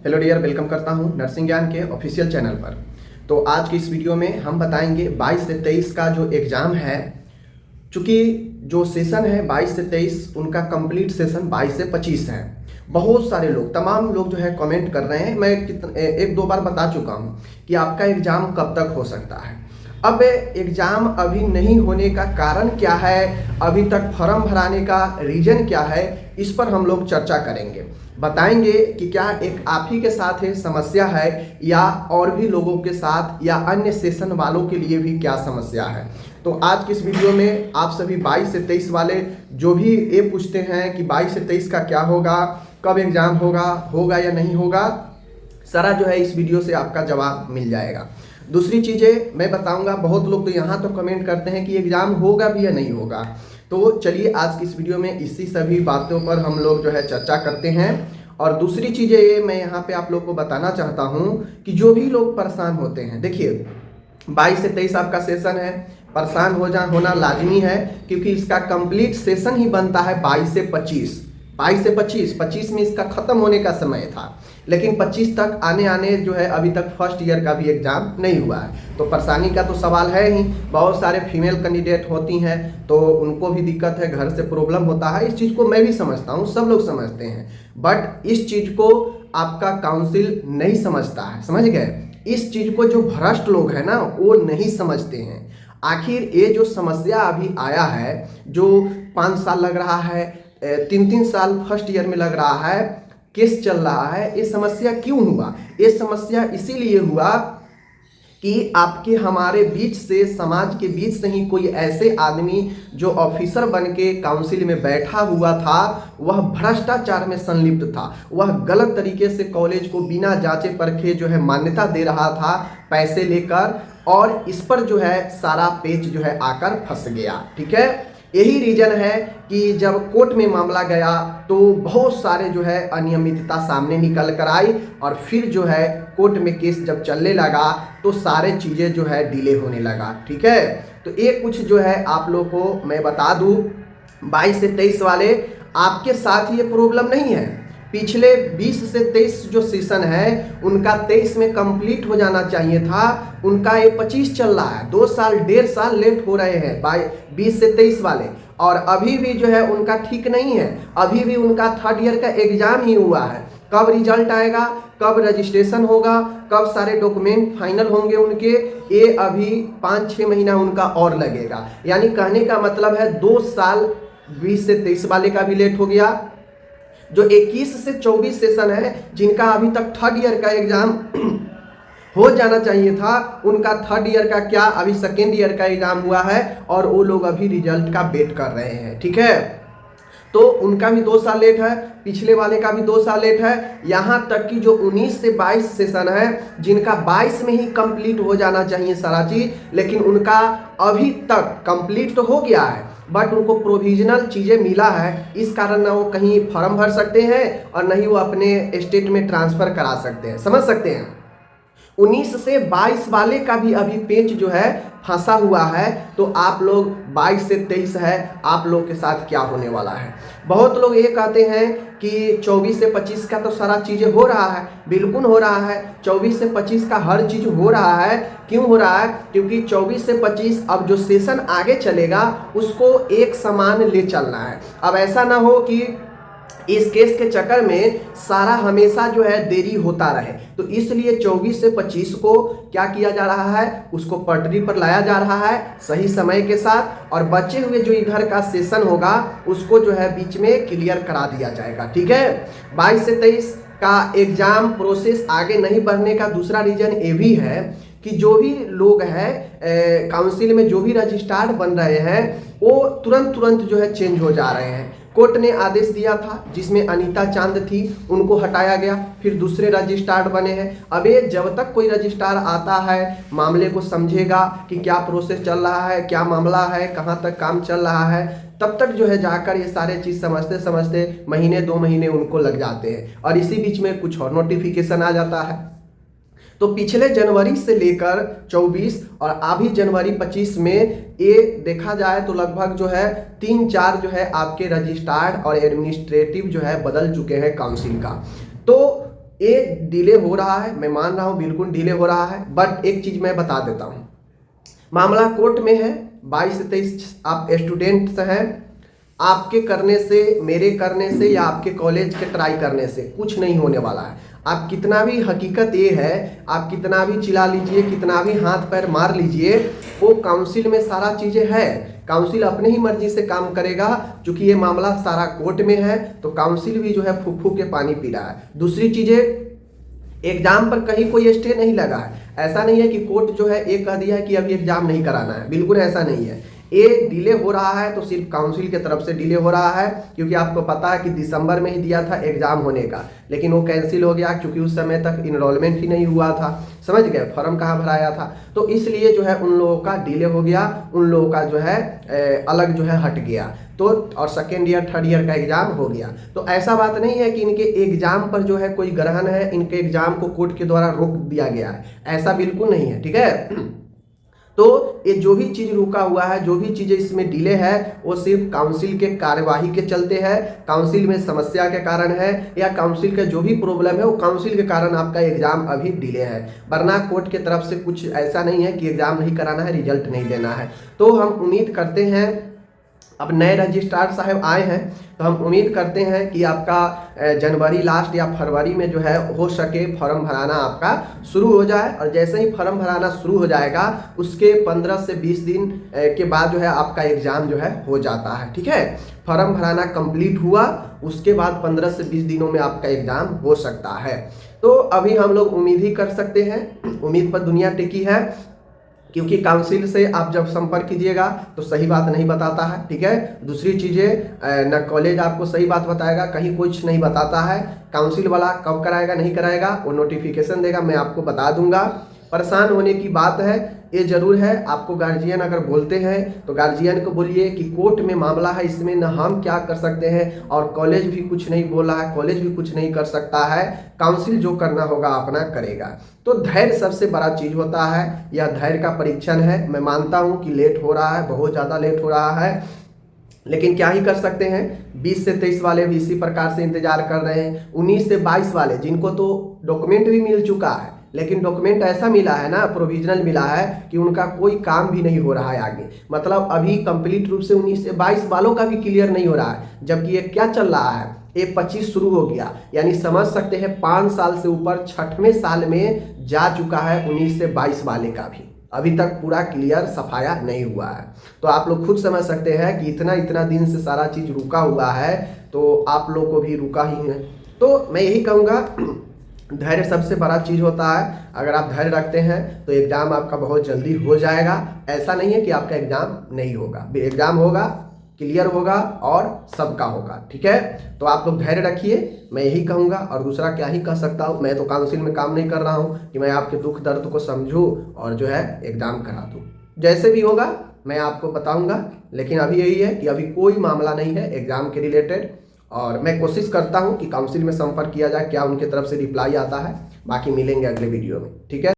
Hello dear, welcome करता हूं nursing ज्ञान के ऑफिशियल चैनल पर। तो आज की इस वीडियो में हम बताएंगे 22 से 23 का जो एग्ज़ाम है। चूँकि जो सेशन है 22 से 23 उनका कंप्लीट सेशन 22 से 25 है। बहुत सारे लोग, तमाम लोग जो है कमेंट कर रहे हैं। मैं एक दो बार बता चुका हूं कि आपका एग्ज़ाम कब तक हो सकता है। अब एग्ज़ाम अभी नहीं होने का कारण क्या है, अभी तक फॉर्म भराने का रीज़न क्या है, इस पर हम लोग चर्चा करेंगे। बताएंगे कि क्या एक आप ही के साथ है समस्या है या और भी लोगों के साथ या अन्य सेशन वालों के लिए भी क्या समस्या है। तो आज की इस वीडियो में आप सभी 22 से 23 वाले जो भी ये पूछते हैं कि 22 से 23 का क्या होगा, कब एग्ज़ाम होगा या नहीं होगा, सारा जो है इस वीडियो से आपका जवाब मिल जाएगा। दूसरी चीज़ें मैं बताऊंगा। बहुत लोग तो यहाँ तो कमेंट करते हैं कि एग्ज़ाम होगा भी या नहीं होगा। तो चलिए आज की इस वीडियो में इसी सभी बातों पर हम लोग जो है चर्चा करते हैं। और दूसरी चीज़ें ये मैं यहाँ पे आप लोग को बताना चाहता हूँ कि जो भी लोग परेशान होते हैं, देखिए 22 से 23 आपका सेशन है, परेशान होना लाजमी है, क्योंकि इसका कंप्लीट सेशन ही बनता है 22 से 25। 22 से 25 में इसका ख़त्म होने का समय था, लेकिन 25 तक आने जो है अभी तक फर्स्ट ईयर का भी एग्ज़ाम नहीं हुआ है। तो परेशानी का तो सवाल है ही। बहुत सारे फीमेल कैंडिडेट होती हैं तो उनको भी दिक्कत है, घर से प्रॉब्लम होता है। इस चीज़ को मैं भी समझता हूँ, सब लोग समझते हैं, बट इस चीज़ को आपका काउंसिल नहीं समझता है। समझ गए? इस चीज़ को जो भ्रष्ट लोग हैं ना, वो नहीं समझते हैं। आखिर ये जो समस्या अभी आया है, जो 5 साल लग रहा है, 3 साल फर्स्ट ईयर में लग रहा है, केस चल रहा है, ये समस्या क्यों हुआ? ये समस्या इसीलिए हुआ कि आपके हमारे बीच से, समाज के बीच से ही कोई ऐसे आदमी जो ऑफिसर बन के काउंसिल में बैठा हुआ था, वह भ्रष्टाचार में संलिप्त था। वह गलत तरीके से कॉलेज को बिना जांचे परखे जो है मान्यता दे रहा था पैसे लेकर, और इस पर जो है सारा पेच जो है आकर फंस गया। ठीक है, यही रीजन है कि जब कोर्ट में मामला गया तो बहुत सारे जो है अनियमितता सामने निकल कर आई, और फिर जो है कोर्ट में केस जब चलने लगा तो सारे चीज़ें जो है डिले होने लगा। ठीक है, तो ये कुछ जो है आप लोग को मैं बता दूं, 22 से 23 वाले आपके साथ ये प्रॉब्लम नहीं है। पिछले 20 से 23 जो सेशन है उनका 23 में कंप्लीट हो जाना चाहिए था, उनका ये 25 चल रहा है। 2 साल 1.5 साल लेट हो रहे हैं 20 से 23 वाले, और अभी भी जो है उनका ठीक नहीं है। अभी भी उनका थर्ड ईयर का एग्जाम ही हुआ है। कब रिजल्ट आएगा, कब रजिस्ट्रेशन होगा, कब सारे डॉक्यूमेंट फाइनल होंगे उनके, ये अभी 5-6 महीना उनका और लगेगा। यानी कहने का मतलब है 2 साल 20 से 23 वाले का भी लेट हो गया। जो 21 से 24 सेशन है, जिनका अभी तक थर्ड ईयर का एग्जाम हो जाना चाहिए था, उनका थर्ड ईयर का क्या, अभी सेकेंड ईयर का एग्जाम हुआ है और वो लोग अभी रिजल्ट का वेट कर रहे हैं। ठीक है, तो उनका भी 2 साल लेट है, पिछले वाले का भी 2 साल लेट है। यहाँ तक कि जो 19 से 22 सेशन है, जिनका 22 में ही कंप्लीट हो जाना चाहिए सारा चीज़, लेकिन उनका अभी तक कंप्लीट तो हो गया है, बट उनको प्रोविजनल चीज़ें मिला है। इस कारण ना वो कहीं फॉर्म भर सकते हैं और नहीं वो अपने स्टेट में ट्रांसफ़र करा सकते हैं। समझ सकते हैं? 19 से 22 वाले का भी अभी पेच जो है फंसा हुआ है। तो आप लोग 22 से 23 है, आप लोग के साथ क्या होने वाला है? बहुत लोग ये कहते हैं कि 24 से 25 का तो सारा चीज़ें हो रहा है। बिल्कुल हो रहा है, 24 से 25 का हर चीज़ हो रहा है। क्यों हो रहा है? क्योंकि 24 से 25 अब जो सेशन आगे चलेगा उसको एक समान ले चलना है। अब ऐसा ना हो कि इस केस के चक्कर में सारा हमेशा जो है देरी होता रहे। तो इसलिए 24 से 25 को क्या किया जा रहा है, उसको पटरी पर लाया जा रहा है सही समय के साथ, और बचे हुए जो इधर का सेशन होगा उसको जो है बीच में क्लियर करा दिया जाएगा। ठीक है, 22 से 23 का एग्जाम प्रोसेस आगे नहीं बढ़ने का दूसरा रीजन ये भी है कि जो भी लोग हैं काउंसिल में, जो भी रजिस्ट्रार बन रहे हैं, वो तुरंत जो है चेंज हो जा रहे हैं। कोर्ट ने आदेश दिया था जिसमें अनीता चांद थी, उनको हटाया गया, फिर दूसरे रजिस्ट्रार बने हैं। अब ये जब तक कोई रजिस्ट्रार आता है, मामले को समझेगा कि क्या प्रोसेस चल रहा है, क्या मामला है, कहाँ तक काम चल रहा है, तब तक जो है जाकर ये सारे चीज़ समझते समझते महीने 2 महीने उनको लग जाते हैं, और इसी बीच में कुछ और नोटिफिकेशन आ जाता है। तो पिछले जनवरी से लेकर 24 और अभी जनवरी 25 में ये देखा जाए तो लगभग जो है 3-4 जो है आपके रजिस्ट्रार और एडमिनिस्ट्रेटिव जो है बदल चुके हैं काउंसिल का। तो ये डिले हो रहा है, मैं मान रहा हूँ बिल्कुल डिले हो रहा है, बट एक चीज़ मैं बता देता हूँ, मामला कोर्ट में है। 22 से 23 आप स्टूडेंट्स हैं, आपके करने से, मेरे करने से या आपके कॉलेज के ट्राई करने से कुछ नहीं होने वाला है। आप कितना भी, हकीकत ये है, आप कितना भी चिल्ला लीजिए, कितना भी हाथ पैर मार लीजिए, वो काउंसिल में सारा चीज़ें है। काउंसिल अपने ही मर्जी से काम करेगा। चूंकि ये मामला सारा कोर्ट में है तो काउंसिल भी जो है फूक फूक के पानी पी रहा है। दूसरी चीज़ें, एग्जाम पर कहीं कोई स्टे नहीं लगा है। ऐसा नहीं है कि कोर्ट जो है एक कह दिया है कि अभी एग्जाम नहीं कराना है, बिल्कुल ऐसा नहीं है। ये डिले हो रहा है तो सिर्फ काउंसिल की तरफ से डिले हो रहा है, क्योंकि आपको पता है कि दिसंबर में ही दिया था एग्जाम होने का, लेकिन वो कैंसिल हो गया क्योंकि उस समय तक इनरोलमेंट ही नहीं हुआ था। समझ गए, फॉर्म कहाँ भराया था, तो इसलिए जो है उन लोगों का डिले हो गया, उन लोगों का जो है अलग जो है हट गया, तो और सेकेंड ईयर थर्ड ईयर का एग्जाम हो गया। तो ऐसा बात नहीं है कि इनके एग्जाम पर जो है कोई ग्रहण है, इनके एग्जाम को कोर्ट के द्वारा रोक दिया गया है, ऐसा बिल्कुल नहीं है। ठीक है, तो ये जो भी चीज़ रुका हुआ है, जो भी चीज़ें इसमें डिले है, वो सिर्फ काउंसिल के कार्यवाही के चलते है, काउंसिल में समस्या के कारण है, या काउंसिल का जो भी प्रॉब्लम है वो काउंसिल के कारण आपका एग्जाम अभी डिले है। वरना कोर्ट के तरफ से कुछ ऐसा नहीं है कि एग्जाम नहीं कराना है, रिजल्ट नहीं देना है। तो हम उम्मीद करते हैं, अब नए रजिस्ट्रार साहब आए हैं तो हम उम्मीद करते हैं कि आपका जनवरी लास्ट या फरवरी में जो है हो सके फॉर्म भराना आपका शुरू हो जाए। और जैसे ही फॉर्म भराना शुरू हो जाएगा उसके 15 से 20 दिन के बाद जो है आपका एग्ज़ाम जो है हो जाता है। ठीक है, फॉर्म भराना कंप्लीट हुआ उसके बाद 15 से 20 दिनों में आपका एग्ज़ाम हो सकता है। तो अभी हम लोग उम्मीद ही कर सकते हैं, उम्मीद पर दुनिया टिकी है, क्योंकि काउंसिल से आप जब संपर्क कीजिएगा तो सही बात नहीं बताता है। ठीक है, दूसरी चीज़ें न कॉलेज आपको सही बात बताएगा, कहीं कुछ नहीं बताता है। काउंसिल वाला कब कराएगा नहीं कराएगा वो नोटिफिकेशन देगा, मैं आपको बता दूंगा। परेशान होने की बात है ये जरूर है। आपको गार्जियन अगर बोलते हैं तो गार्जियन को बोलिए कि कोर्ट में मामला है, इसमें न हम क्या कर सकते हैं, और कॉलेज भी कुछ नहीं बोला है, कॉलेज भी कुछ नहीं कर सकता है, काउंसिल जो करना होगा अपना करेगा। तो धैर्य सबसे बड़ा चीज़ होता है, यह धैर्य का परीक्षण है। मैं मानता हूँ कि लेट हो रहा है, बहुत ज़्यादा लेट हो रहा है, लेकिन क्या ही कर सकते हैं। 20 से 23 वाले भी इसी प्रकार से इंतजार कर रहे हैं। 19 से 22 वाले जिनको तो डॉक्यूमेंट भी मिल चुका है, लेकिन डॉक्यूमेंट ऐसा मिला है ना, प्रोविजनल मिला है कि उनका कोई काम भी नहीं हो रहा है आगे। मतलब अभी कंप्लीट रूप से 19 से 22 वालों का भी क्लियर नहीं हो रहा है, जबकि ये क्या चल रहा है, ये 25 शुरू हो गया, यानी समझ सकते हैं 5 साल से ऊपर 6वें साल में जा चुका है 19 से 22 वाले का भी, अभी तक पूरा क्लियर सफाया नहीं हुआ है। तो आप लोग खुद समझ सकते हैं कि इतना दिन से सारा चीज़ रुका हुआ है, तो आप लोग को भी रुका ही है। तो मैं यही कहूँगा, धैर्य सबसे बड़ा चीज़ होता है। अगर आप धैर्य रखते हैं तो एग्ज़ाम आपका बहुत जल्दी हो जाएगा। ऐसा नहीं है कि आपका एग्ज़ाम नहीं होगा, एग्ज़ाम होगा, क्लियर होगा और सबका होगा। ठीक है, तो आप लोग धैर्य रखिए, मैं यही कहूँगा। और दूसरा क्या ही कह सकता हूँ, मैं तो काउंसिल में काम नहीं कर रहा हूँ कि मैं आपके दुख दर्द को समझूँ और जो है एग्ज़ाम करा दूँ। जैसे भी होगा मैं आपको बताऊँगा, लेकिन अभी यही है कि अभी कोई मामला नहीं है एग्ज़ाम के रिलेटेड। और मैं कोशिश करता हूं कि काउंसिल में संपर्क किया जाए, क्या उनके तरफ से रिप्लाई आता है। बाकी मिलेंगे अगले वीडियो में। ठीक है।